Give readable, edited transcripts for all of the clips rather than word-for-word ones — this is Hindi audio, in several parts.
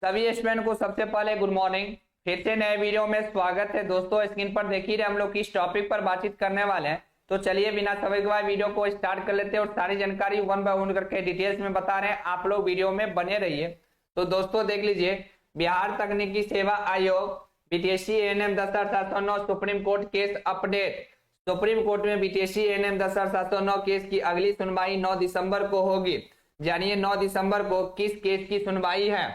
सभी स्टूडेंट को सबसे पहले गुड मॉर्निंग। फिर से नए वीडियो में स्वागत है। दोस्तों स्क्रीन पर देख ही रहे हम लोग किस टॉपिक पर बातचीत करने वाले हैं। तो चलिए बिना समय गवाए वीडियो को स्टार्ट कर लेते हैं और सारी जानकारी वन बाय वन करके डिटेल्स में बता रहे हैं। आप लोग वीडियो में बने रहिए। तो दोस्तों देख लीजिए, बिहार तकनीकी सेवा आयोग BTSC ANM 10,709 supreme court case update. Supreme court में बीटीएससी एएनएम 10,709 केस की अगली सुनवाई 9 दिसंबर को होगी। जानिए 9 दिसंबर को किस केस की सुनवाई है।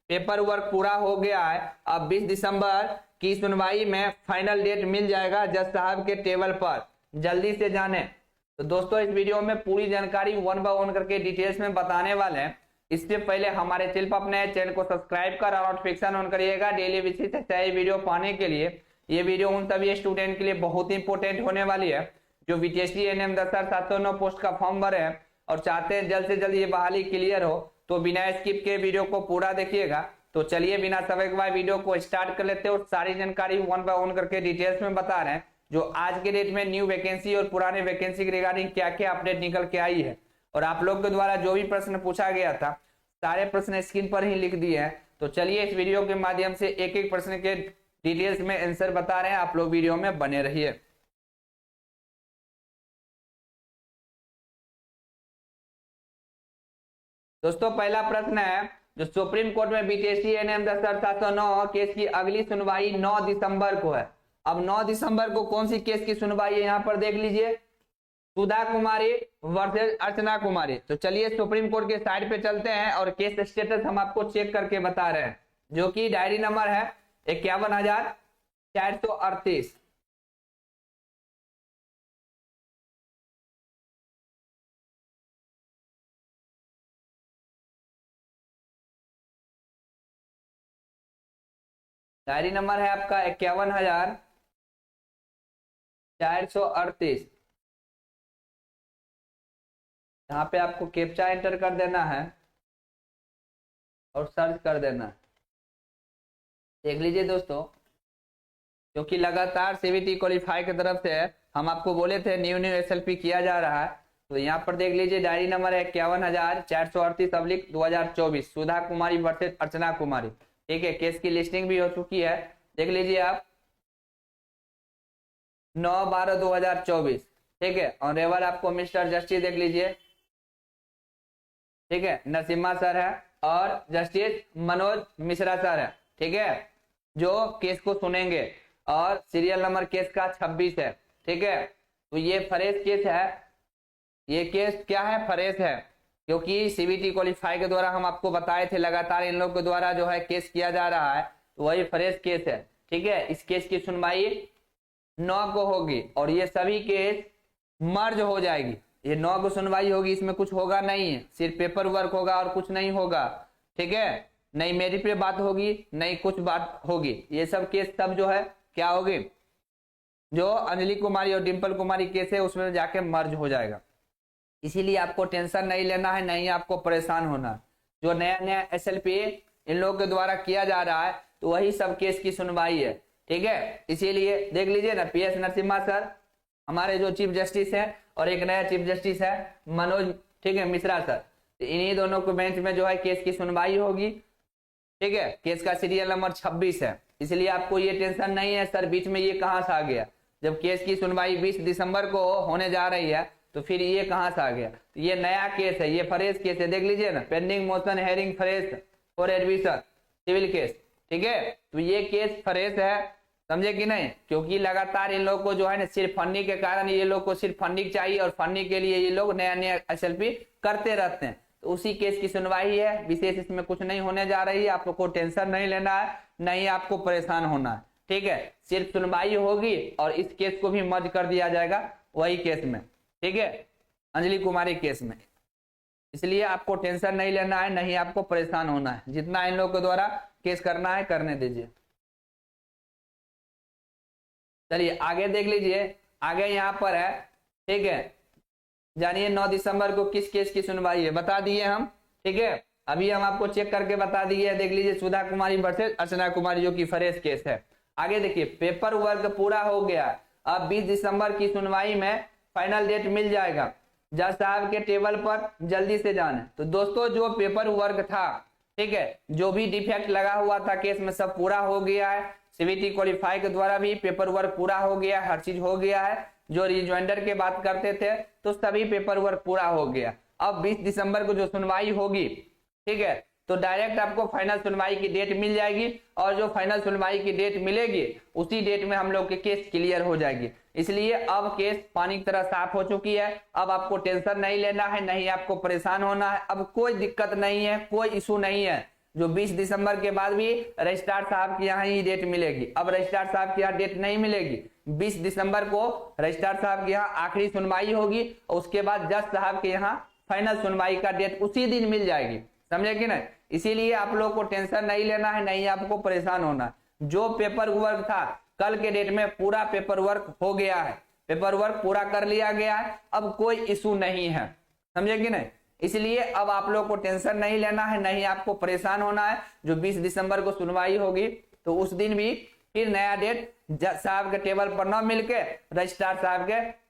पेपर वर्क पूरा हो गया है। अब 20 दिसंबर की सुनवाई में फाइनल डेट मिल जाएगा जज साहब के टेबल पर। जल्दी से जाने। तो दोस्तों इस वीडियो में पूरी जानकारी वन बाय वन करके डिटेल्स में बताने वाले हैं। इससे पहले हमारे चैनल पर अपने चैनल को सब्सक्राइब कर और नोटिफिकेशन ऑन करिएगा डेली बेसिस से सही वीडियो पाने के लिए। ये वीडियो उन सभी स्टूडेंट के लिए बहुत ही इंपॉर्टेंट होने वाली है जो बीटीएससी एएनएम 10,709 पोस्ट का फॉर्म भरे हैं और चाहते हैं जल्द से जल्द ये बहाली क्लियर हो। तो बिना स्किप के वीडियो को पूरा देखिएगा। तो चलिए बिना समय गवाए वीडियो को स्टार्ट कर लेते हैं और सारी जानकारी वन बाय वन करके डिटेल्स में बता रहे हैं जो आज के डेट में न्यू वैकेंसी और पुराने वैकेंसी के रिगार्डिंग क्या क्या अपडेट निकल के आई है। और आप लोग के द्वारा जो भी प्रश्न पूछा गया था सारे प्रश्न स्क्रीन पर ही लिख दिए हैं। तो चलिए इस वीडियो के माध्यम से एक एक प्रश्न के डिटेल्स में आंसर बता रहे हैं। आप लोग वीडियो में बने रहिए। दोस्तों पहला प्रश्न है जो सुप्रीम कोर्ट में बीटीएससी एएनएम 10,709 केस की अगली सुनवाई 9 दिसंबर को है। अब 9 दिसंबर को कौन सी केस की सुनवाई है, यहां पर देख लीजिए, सुधा कुमारी वर्सेस अर्चना कुमारी। तो चलिए सुप्रीम कोर्ट के साइड पे चलते हैं और केस स्टेटस हम आपको चेक करके बता रहे हैं जो कि डायरी नंबर है 51,438। डायरी नंबर है आपका 51,438। यहाँ पे आपको कैप्चा एंटर कर देना है और सर्च कर देना है। देख लीजिए दोस्तों, क्योंकि लगातार सीबीटी क्वालिफाई की तरफ से हम आपको बोले थे न्यू एसएलपी किया जा रहा है। तो यहाँ पर देख लीजिए डायरी नंबर है 51,438/2024 सुधा कुमारी वर्सेस अर्चना कुमारी। ठीक है, केस की लिस्टिंग भी हो चुकी है। देख लीजिए आप 9/12/2024। ठीक है, और रेवर आपको मिस्टर जस्टिस देख लीजिए, ठीक है, नरसिम्हा सर है और जस्टिस मनोज मिश्रा सर है। ठीक है, जो केस को सुनेंगे और सीरियल नंबर केस का 26 है। ठीक है, तो ये फ्रेश केस है। ये केस क्या है, फ्रेश है, क्योंकि सीबीटी क्वालिफाई के द्वारा हम आपको बताए थे लगातार इन लोग के द्वारा जो है केस किया जा रहा है, तो वही फ्रेश केस है। ठीक है, इस केस की सुनवाई 9 को होगी और ये सभी केस मर्ज हो जाएगी। ये 9 को सुनवाई होगी, इसमें कुछ होगा नहीं है, सिर्फ पेपर वर्क होगा और कुछ नहीं होगा। ठीक है, नहीं मेरिट पे बात होगी, नहीं कुछ बात होगी। ये सब केस सब जो है क्या होगी, जो अंजलि कुमारी और डिंपल कुमारी केस है उसमें जाके मर्ज हो जाएगा। इसीलिए आपको टेंशन नहीं लेना है, नहीं आपको परेशान होना। जो नया नया एसएलपी इन लोगों के द्वारा किया जा रहा है तो वही सब केस की सुनवाई है। ठीक है, इसीलिए देख लीजिए ना, पीएस नरसिम्हा सर हमारे जो चीफ जस्टिस है और एक नया चीफ जस्टिस है मनोज, ठीक है, मिश्रा सर। तो इन्हीं दोनों को बेंच में जो है केस की सुनवाई होगी। ठीक है, केस का सीरियल नंबर 26 है, इसलिए आपको ये टेंशन नहीं है सर बीच में ये कहां से आ गया। जब केस की सुनवाई 20 दिसंबर को होने जा रही है तो फिर ये कहां से आ गया। तो ये नया केस है, ये फ्रेश केस है। देख लीजिए ना, pending motion hearing fresh for admission civil case. ठीक है, तो ये केस फ्रेश है, समझे कि नहीं, क्योंकि लगातार इन लोग को जो है ना सिर्फ फंडिंग के कारण ये लोग को सिर्फ फंडिंग चाहिए और फंडिंग के लिए ये लोग नया नया एसएलपी करते रहते हैं। तो उसी केस की सुनवाई है, विशेष इसमें कुछ नहीं होने जा रही है। आप लोग को टेंशन नहीं लेना है, नहीं आपको परेशान होना है। ठीक है, सिर्फ सुनवाई होगी और इस केस को भी मर्ज कर दिया जाएगा वही केस में। ठीक है, अंजलि कुमारी केस में। इसलिए आपको टेंशन नहीं लेना है, नहीं आपको परेशान होना है। जितना इन लोगों के द्वारा केस करना है करने दीजिए। चलिए आगे देख लीजिए, आगे यहाँ पर है। ठीक है, जानिए 9 दिसंबर को किस केस की सुनवाई है, बता दिए हम। ठीक है, अभी हम आपको चेक करके बता दिए। देख लीजिए सुधा कुमारी वर्सेस अर्चना कुमारी जो कि फ्रेश केस है। आगे देखिए, पेपर वर्क पूरा हो गया। अब 20 दिसंबर की सुनवाई में फाइनल डेट मिल जाएगा जज साहब के टेबल पर। जल्दी से जाने। तो दोस्तों जो पेपर वर्क था ठीक है, जो भी डिफेक्ट लगा हुआ था केस में सब पूरा हो गया है। सीबीटी क्वालिफाई के द्वारा भी पेपर वर्क पूरा हो गया है, हर चीज हो गया है। जो रिजॉइंडर की बात करते थे तो सभी पेपर वर्क पूरा हो गया। अब 20 दिसंबर को जो सुनवाई होगी, ठीक है, तो डायरेक्ट आपको फाइनल सुनवाई की डेट मिल जाएगी, और जो फाइनल सुनवाई की डेट मिलेगी उसी डेट में हम लोग के केस क्लियर हो जाएगी। इसलिए अब केस पानी की तरह साफ हो चुकी है। अब आपको टेंशन नहीं लेना है, नहीं आपको परेशान होना है। अब कोई दिक्कत नहीं है, कोई इशू नहीं है। जो 20 दिसंबर के बाद भी रजिस्ट्रार साहब की यहाँ ही डेट मिलेगी। अब रजिस्ट्रार साहब की यहाँ डेट नहीं मिलेगी। 20 दिसंबर को रजिस्ट्रार साहब के यहाँ आखिरी सुनवाई होगी, उसके बाद जज साहब के यहाँ फाइनल सुनवाई का डेट उसी दिन मिल जाएगी। समझे कि नहीं? इसीलिए आप लोग को टेंशन नहीं लेना है, नहीं आपको परेशान होना। जो पेपर वर्क था कल के डेट में पूरा पेपर वर्क हो गया है, पेपर वर्क पूरा कर लिया गया है। अब कोई इशू नहीं है, समझे कि नहीं? इसलिए अब आप लोग को टेंशन नहीं लेना है, नहीं आपको परेशान होना है। जो 20 दिसंबर को सुनवाई होगी तो उस दिन भी फिर नया डेट जज साहब के टेबल पर न मिलके रजिस्ट्रार साहब के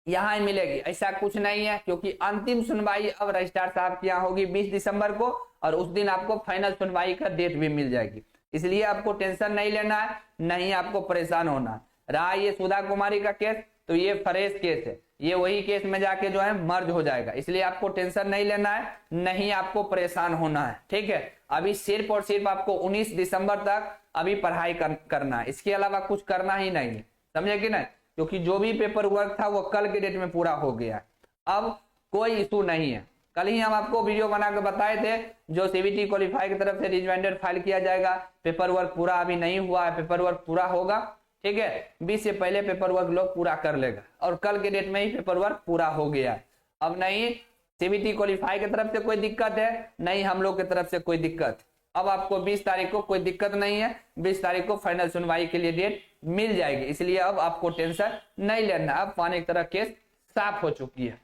यहाँ ही मिलेगी, ऐसा कुछ नहीं है। क्योंकि अंतिम सुनवाई अब रजिस्ट्रार साहब की यहाँ होगी 20 दिसंबर को, और उस दिन आपको फाइनल सुनवाई का डेट भी मिल जाएगी। इसलिए आपको टेंशन नहीं लेना है, नहीं आपको परेशान होना। रहा ये सुधा कुमारी का केस, तो ये फ्रेश केस है, ये वही केस में जाके जो है मर्ज हो जाएगा। इसलिए आपको टेंशन नहीं लेना है, नहीं आपको परेशान होना है, ठीक है। अभी सिर्फ और सिर्फ आपको 19 दिसंबर तक अभी पढ़ाई करना है, इसके अलावा कुछ करना ही नहीं है, समझे कि नहीं? क्योंकि जो भी पेपर वर्क था वो कल के डेट में पूरा हो गया। अब कोई इशू नहीं है। कल ही हम आपको वीडियो बना के बताए थे, जो सीबीटी क्वालिफाई की तरफ से रिजॉइंडर फाइल किया जाएगा। पेपर वर्क पूरा अभी नहीं हुआ है, पेपर वर्क पूरा होगा, ठीक है। 20 से पहले पेपर वर्क लोग पूरा कर लेगा, और कल के डेट में ही पेपर वर्क पूरा हो गया है। अब नहीं सीबीटी क्वालिफाई की तरफ से कोई दिक्कत है, नहीं हम लोग की तरफ से कोई दिक्कत। अब आपको 20 तारीख को कोई दिक्कत नहीं है, 20 तारीख को फाइनल सुनवाई के लिए डेट मिल जाएगी। इसलिए अब आपको टेंशन नहीं लेना, अब पानी की तरह केस साफ हो चुकी है,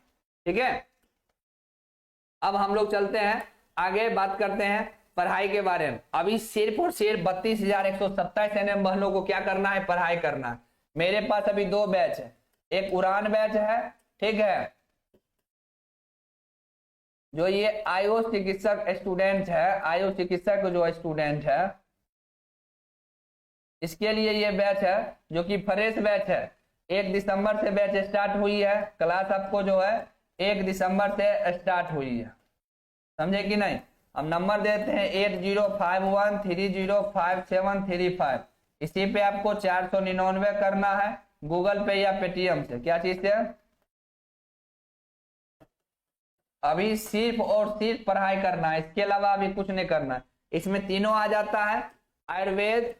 ठीक है। अब हम लोग चलते हैं आगे, बात करते हैं पढ़ाई के बारे में। अभी सिर्फ और सिर्फ 32,127 एनएम बहनों को क्या करना है? पढ़ाई करना है। मेरे पास अभी 2 बैच है, एक उड़ान बैच है, ठीक है, जो ये आयु चिकित्सक स्टूडेंट है, आयु चिकित्सक जो स्टूडेंट है, इसके लिए ये बैच है जो कि फ्रेश बैच है। 1 दिसंबर से बैच स्टार्ट हुई है, क्लास आपको जो है 1 दिसंबर से स्टार्ट हुई है, समझे कि नहीं? हम नंबर देते हैं 8051305735। इसी पे आपको 499 करना है, गूगल पे या पेटीएम से। क्या चीज से? अभी सिर्फ और सिर्फ पढ़ाई करना है, इसके अलावा अभी कुछ नहीं करना है। इसमें तीनों आ जाता है, आयुर्वेद,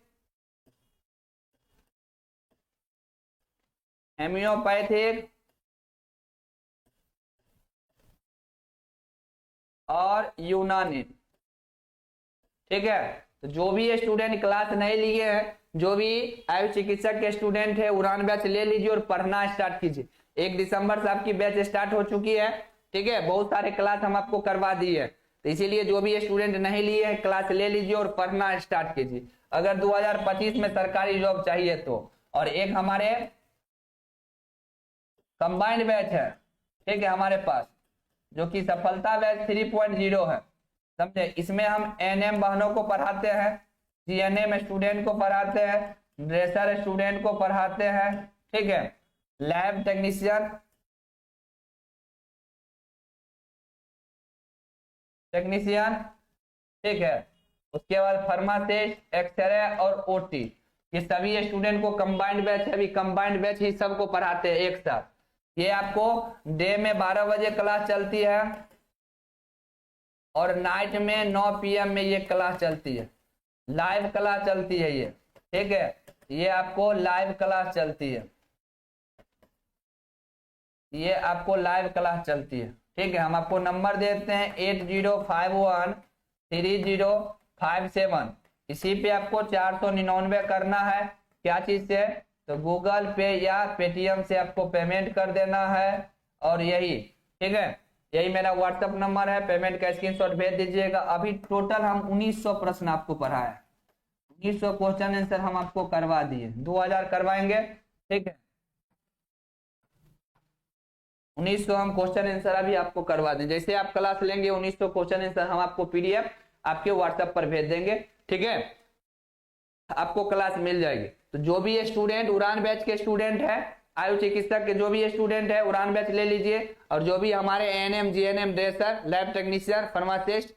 हेम्योपैथिक और यूनानी, ठीक है। तो जो भी स्टूडेंट क्लास नहीं लिए हैं, जो भी आयु चिकित्सक के स्टूडेंट है, उड़ान बैच ले लीजिए और पढ़ना स्टार्ट कीजिए। 1 दिसंबर से आपकी बैच स्टार्ट हो चुकी है, ठीक है। बहुत सारे क्लास हम आपको करवा दिए, तो इसीलिए जो भी स्टूडेंट नहीं लिए हैं क्लास ले लीजिए और पढ़ना स्टार्ट कीजिए। अगर 2025 में सरकारी जॉब चाहिए तो। और एक हमारे कंबाइंड बैच है, ठीक है, हमारे पास, जो कि सफलता बैच 3.0 है, समझे। इसमें हम एनएम बहनों को पढ़ाते हैं, जीएनएम स्टूडेंट को पढ़ाते हैं, ड्रेसर स्टूडेंट को पढ़ाते हैं, ठीक है, लैब टेक्नीशियन ठीक है, उसके बाद फार्मासिस्ट, एक्सरे और ओटी, ये सभी स्टूडेंट को कंबाइंड बैच है। अभी कंबाइंड बैच ही सबको पढ़ाते हैं एक साथ। ये आपको डे में 12 बजे क्लास चलती है और नाइट में 9 PM में ये क्लास चलती है, लाइव क्लास चलती है ये, ठीक है। ये आपको लाइव क्लास चलती है, ये आपको लाइव क्लास चलती है, ठीक है। हम आपको नंबर देते हैं 80513057। इसी पे आपको 499 करना है। क्या चीज से? तो गूगल पे या पेटीएम से आपको पेमेंट कर देना है, और यही, ठीक है, यही मेरा व्हाट्सएप नंबर है। पेमेंट का स्क्रीनशॉट भेज दीजिएगा। अभी टोटल हम 1900 प्रश्न आपको पढ़ाए, 1900 क्वेश्चन आंसर हम आपको करवा दिए, 2000 करवाएंगे, ठीक है। 1900 हम क्वेश्चन आंसर अभी आपको करवा दें। जैसे आप क्लास लेंगे 1900 क्वेश्चन आंसर हम आपको PDF आपके व्हाट्सएप पर भेज देंगे, ठीक है, आपको क्लास मिल जाएगी। तो जो भी स्टूडेंट उड़ान बैच के स्टूडेंट है, आयु चिकित्सक के जो भी स्टूडेंट है उड़ान बैच ले लीजिए, और जो भी हमारे ANM GNM dresser lab technician pharmacist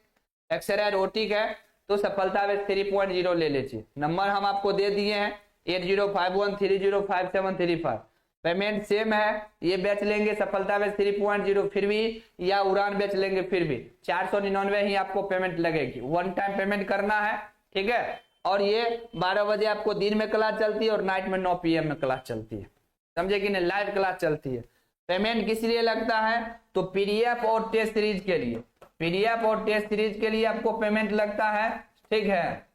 X-ray रोटिक है तो सफलता बैच 3.0 ले लीजिए। नंबर हम आपको दे दिए हैं 8051305735। पेमेंट सेम है, ये बैच लेंगे सफलता बैच 3.0 फिर भी, या उड़ान बैच लेंगे फिर भी 499 ही आपको पेमेंट लगेगी। वन टाइम पेमेंट करना है, ठीक है। और ये 12 बजे आपको दिन में क्लास चलती है और नाइट में 9 PM में क्लास चलती है, समझे कि नहीं, लाइव क्लास चलती है। पेमेंट किस लिए लगता है, तो पीडीएफ और टेस्ट सीरीज के लिए, पीडीएफ और टेस्ट सीरीज के लिए आपको पेमेंट लगता है, ठीक है।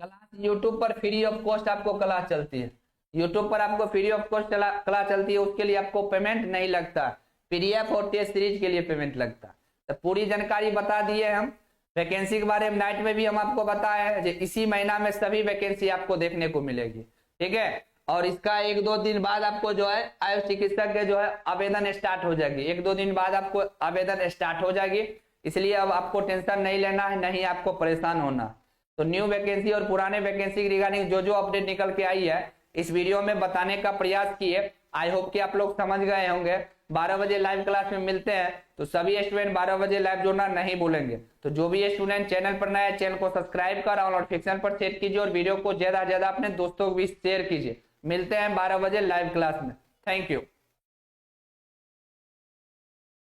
क्लास यूट्यूब पर फ्री ऑफ कॉस्ट आपको क्लास चलती है, यूट्यूब पर आपको फ्री ऑफ कॉस्ट क्लास चलती है, उसके लिए आपको पेमेंट नहीं लगता। पीडीएफ और टेस्ट सीरीज के लिए पेमेंट लगता है। तो पूरी जानकारी बता दिए हम। वैकेंसी के बारे में नाइट में भी हम आपको बताया है, इसी महीना में सभी वैकेंसी आपको देखने को मिलेगी, ठीक है। और इसका 1-2 दिन बाद आपको जो है आयुष चिकित्सक के जो है आवेदन स्टार्ट हो जाएगी, 1-2 दिन बाद आपको आवेदन स्टार्ट हो जाएगी। इसलिए अब आपको टेंशन नहीं लेना है, नहीं आपको परेशान होना। तो न्यू वैकेंसी और पुराने वैकेंसी की रिगार्डिंग जो जो अपडेट निकल के आई है इस वीडियो में बताने का प्रयास किए। आई होप कि आप लोग समझ गए होंगे। 12 बजे लाइव क्लास में मिलते हैं, तो सभी स्टूडेंट 12 बजे लाइव जुड़ना नहीं भूलेंगे। तो जो भी स्टूडेंट चैनल पर नए हैं, चैनल को सब्सक्राइब कर और नोटिफिकेशन पर सेट कीजिए और वीडियो को ज्यादा से ज्यादा अपने दोस्तों के बीच शेयर कीजिए। मिलते हैं 12 बजे लाइव क्लास में। Thank you.